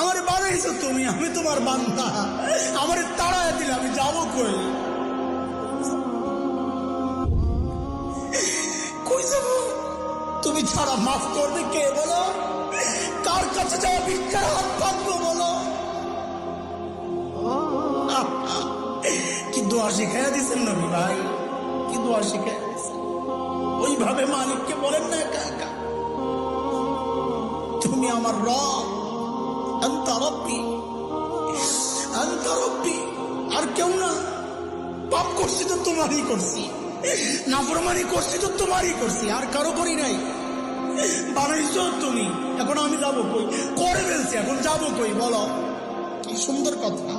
আমার বানাইছো তুমি, আমি তোমার বান্দা। আমার তাড়ায় দিলে আমি যাবো কই? কই যাবো? তুমি ছাড়া মাফ করবে কে বলো? কার কাছে যাওয়া ভিক্ষার হাত পাতবো বলো? কি দোয়া শিখাইয়া দিচ্ছেন নবী ভাই, কি দোয়া শিখাইয়া দিচ্ছেন। ওইভাবে মালিককে বলেন না, একা একা তুমি আমার রব, আনতা রব্বি, আনতা রব্বি, আর কেউ না। পাপ করছি তো তোমারই করছি, নাফরমানি করছি তো তোমারই করছি, আর কারো করি নাই। বানাইছো তুমি, এখন আমি যাবো কই? করে ফেলছি, এখন যাবো কই বলো? কি সুন্দর কথা।